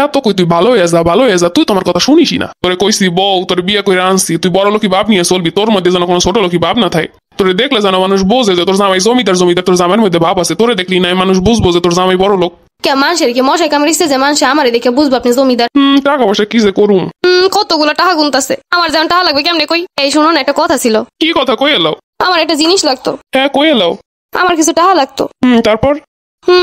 এত কই তুই ভালো হয়ে যা ভালো হয়ে যা, তুই তো আমার কথা শুনিসই না। তোরে কইছি বউ, তোর বিয়ে করে আনছি, তুই বড় লোকি বাপ নিয়ে চলবি, তোর মধ্যে যেন কোনো ছোট লোকি বাপ না থাকে। তোরে দেখলে যেন মানুষ বোঝে যে তোর জামাই জমিদার, জমিদার তোর জামাইয়ের মধ্যে ভাব আছে। তোরে দেখলি নাই মানুষ বুঝবো যে তোর জামাই বড় লোক। কে মানুষের কি মশাই কামড়িচ্ছে যে মানুষ আমারে দেখে বুঝবো আপনি জমিদার? টাকা পয়সা কি যে করুম। কতগুলো টাকা গুনতাছে, আমার যেমন টাকা লাগবে কেমনে কই? এই শুনো না, একটা কথা ছিল। কি কথা কই এলাও? আমার একটা জিনিস লাগতো। হ্যাঁ কই এলাও? আমার কিছু টাকা লাগতো। তারপর?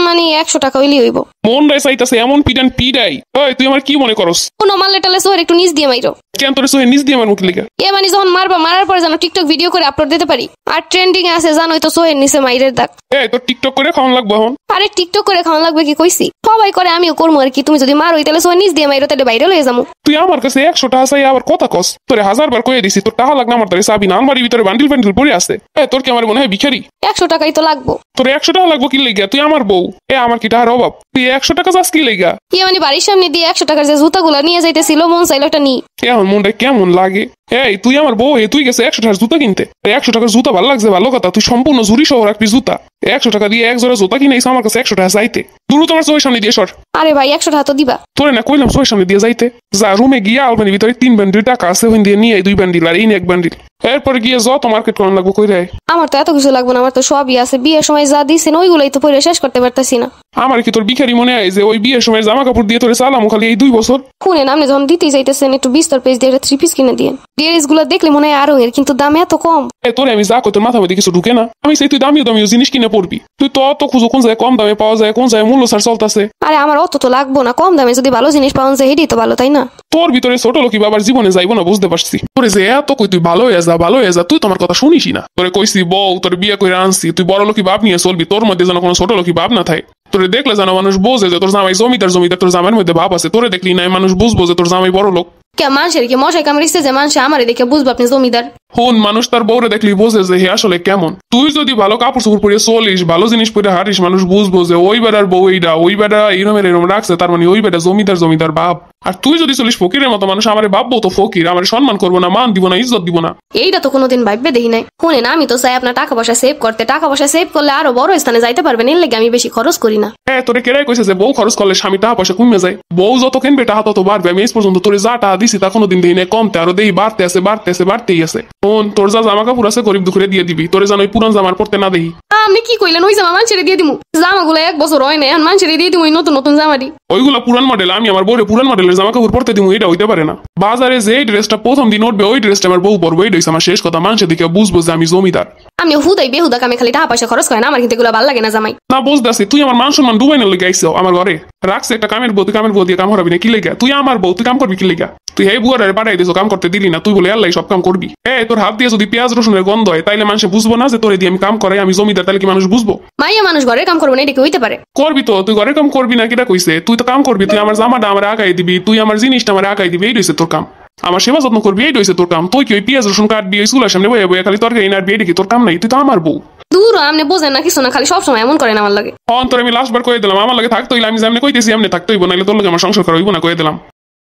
মানে 100 টাকা হইলেই হইব। মন রাই চাইতাছে এমন পিটান পিডাই। ওই তুই আমার কি মনে করস? কোনো মারলে টালে সোহের একটু নিচ দিয়ে মাইরো। কেন তোর সোহে নিচ দিয়ে আমার মুখ লিখা? মানে যখন মারবা, মারার পরে যেন টিকটক ভিডিও করে আপলোড দিতে পারি। আর ট্রেন্ডিং এ আছে জানোই তো সোহের নিচে মাইরের দাগ। তোর টিকটক করে খাওয়ান লাগবো এখন? আরে টিকটক করে খাওয়ান লাগবে কি কইছি? সবাই করে, আমিও করবো আর কি। তুমি যদি মারো তাহলে সোহের নিচ দিয়ে মাইরো, তাহলে বাইরে লয়ে যাবো। তুই আমার কাছে 100 টাকা চাই আবার কথা কস? তোরে 1000 বার কয়ে দিছি তোর টাকা লাগনা, আমার তোরে চাবি না, আলমারির ভিতরে বান্ডিল বান্ডিল পড়ে আছে। তোর কি আমার মনে হয় ভিখারি? 100 টাকাই তো লাগবো। তোর 100 টাকা লাগবো কি লেগা? তুই আমার বউ, আমার কি টাকার অভাব? তুই 100 টাকা চাস কি লেগা? মানে বাড়ির সামনে দিয়ে 100 টাকার যে জুতাগুলো নিয়ে যাইতেছিল, মন চাইলো একটা নি। এখন মনটা কেমন লাগে? তুই আমার বউ, তুই গেছে 100 টাকার জুতা কিনতে। 100 টাকার জুতা ভালো লাগছে, ভালো কথা। তুই সম্পূর্ণ ঝুরি সহ রাখবি জুতা। 100 টাকা দিয়ে এক জোড়া জুতা কিনে আমার কাছে 100 টাকা চাইতে। দূর তোমার চোখের সামনে দিয়ে সর। আরে ভাই 100 টাকা তো দিবা। তোরে না কইলাম চোখের সামনে দিয়ে যাইতে? যা রুমে গিয়ে আলমারির ভিতরে 3 বান্ডিল টাকা আছে, ওই দিয়ে নিয়ে 2 বান্ডিল আর এই 1 বান্ডিল। এরপরে গিয়ে যত মার্কেট করানো লাগবো কই রে। আমার তো এত কিছু লাগবে না, আমার তো সবই আছে। বিয়ের সময় যা দিছেন ওইগুলোই তো পরে শেষ করতে পারতেছি না। আমার কি তোর ভিখারি মনে হয় যে ওই বিয়ের সময় জামা কাপড় দিয়ে তোরে চালামো খালি এই 2 বছর? শুনেন, আপনি যখন দিতেই যাইতেছেন একটু বিস্তর পেজ দিয়ে 3 পিস কিনে দিয়ে। ড্রেস গুলো দেখলে মনে হয় আরো এর, কিন্তু দাম এত কম। তোরে আমি যা কই তোর মাথা মধ্যে কিছু ঢুকে না? আমি সেই তুই দামিও দামিও জিনিস কিনে পড়বি। তুই তো অত খুঁজো কোন জায়গায় কম দামে পাওয়া যায়, কোন জায়গায় মূল্য ছাড় চলতেছে। আরে আমার অত তো লাগবো না, কম দামে যদি ভালো জিনিস পাওয়া যায় এটাই তো ভালো, তাই না? তোর ভিতরে ছোট লোকি বাবার জীবনে যাইবো না, বুঝতে পারছি। তোরে যে এত কই তুই ভালো হয়ে যা ভালো হয়ে যা, তুই তো আমার কথা শুনিসই না। তোরে কইছি বউ, তোর বিয়ে করে আনছি, তুই বড় লোকি বাপ নিয়ে চলবি, তোর মধ্যে যেন কোনো ছোট লোকি বাপ না থাকে। তোরে দেখলে যেন মানুষ বোঝে যে তোর জামাই জমিদার, জমিদার তোর জামাইয়ের মধ্যে ভাব আছে। তোরে দেখলি নাই মানুষ বুঝবো যে তোর জামাই বড় লোক। কে মানুষের কি মশাই কামড়িচ্ছে যে মানুষ আমারে দেখে বুঝবো আপনি জমিদার? মানুষ তার বউরে দেখলি বোঝে যে হে আসলে কেমন। তুই যদি ভালো কাপড় চোপড় পরে চলিস, ভালো জিনিস পরে হারিস, মানুষ বুঝবো যে ওই বেড়ার বউ এইটা, ওই বেড়া এরমের এরম রাখছে, তার মানে ওই বেড়া জমিদার, জমিদার বাপ। আর তুই যদি চলিস ফকিরের মতো, মানুষ আমার ভাববো তো ফকির, আমার সম্মান করবো না, মান দিব না, ইজ্জত দিব না। এইটা তো কোনোদিন ভাববে দেখি নাই। শুনেন, আমি তো চাই আপনার টাকা পয়সা সেভ করতে। টাকা পয়সা সেভ করলে আরো বড় স্থানে যাইতে পারবেন, এর লেগে আমি বেশি খরচ করি না। তোরে কেরাই কইছে যে বউ খরচ করলে স্বামী টাকা পয়সা কমে যায়? বউ যত কিনবে টাকা তত বাড়বে। আমি এই পর্যন্ত তোরে যা টাকা দিছি তা কোনোদিন দেই না কমতে, আরো দেই বাড়তে আছে, বাড়তে আছে, বাড়তেই আছে। তোর যা জামা কাপড় আছে গরিব দুঃখরে দিয়ে দিবি, তোরে যেন ওই পুরান জামার পড়তে না দেখি। আপনি কি কইলেন? ওই জামা মানুষের দিয়ে দিমু? জামাগুলো 1 বছর হয় না, এখন মানুষের দিয়ে দিমু নতুন নতুন জামাটি। ওইগুলো পুরান মডেল, আমি আমার বউরে পুরান মডেলের জামা কাপড় পড়তে দিমু? এটা হইতে পারে না। বাজারে যে ড্রেসটা প্রথম দিন উঠবে ওই ড্রেসটা আমার বউ পরবে, এইটা হইছে আমার শেষ কথা। মানুষের দিকে বুঝবো যে আমি জমিদার। আমি হুদাই বেহুদা কামে খালি টাকা পয়সা খরচ করেন, আমার কিন্তু এগুলো ভালো লাগে না জামাই। না বুঝতেছি, তুই আমার মান সম্মান ডুবাই না লেগে আইসো আমার ঘরে। রাখছে একটা কামের বউ, তুই কামের বউ দিয়ে কাম করাবি না কি লেগা? তুই আমার বউ, তুই কাম করবি কি লেগা? তুই এই বুয়ারে পাঠাই দিছো, কাম করতে দিলি না। তুই বলে আল্লাহ সব কাম করবি। তোর হাত দিয়ে যদি পেঁয়াজ রসুনের গন্ধ হয় তাইলে মানুষ বুঝবো না যে তোরে দিয়ে আমি কাম করাই, আমি জমিদার। তাহলে কি মানুষ বুঝবো? মাইয়া মানুষ ঘরের কাম করবো না, এটা কি হইতে পারে? করবি তো, তুই ঘরের কাম করবি না কিটা কইছে? তুই তো কাম করবি, তুই আমার জামাটা আমার আগাই দিবি, তুই আমার জিনিসটা আমার আগাই দিবি, এই রয়েছে তোর কাম। আমার সেবা যত্ন করবি, এই রয়েছে তোর কাম। তুই কি ওই পেঁয়াজ রসুন কাটবি, ওই চুলার সামনে বয়ে বয়ে খালি তরকারি না বিয়ে কি তোর কাম নাই? তুই তো আমার বউ। দূর, আপনি বোঝেন না কিছু না, খালি সবসময় এমন করেন আমার লাগে। তোর আমি লাস্ট বার কয়ে দিলাম, আমার লাগে থাকতো, আমি যেমনি কইতেছি এমনি থাকতেই, নাইলে তোর লাগে আমার সংসার করা হইব না, কয়ে দিলাম।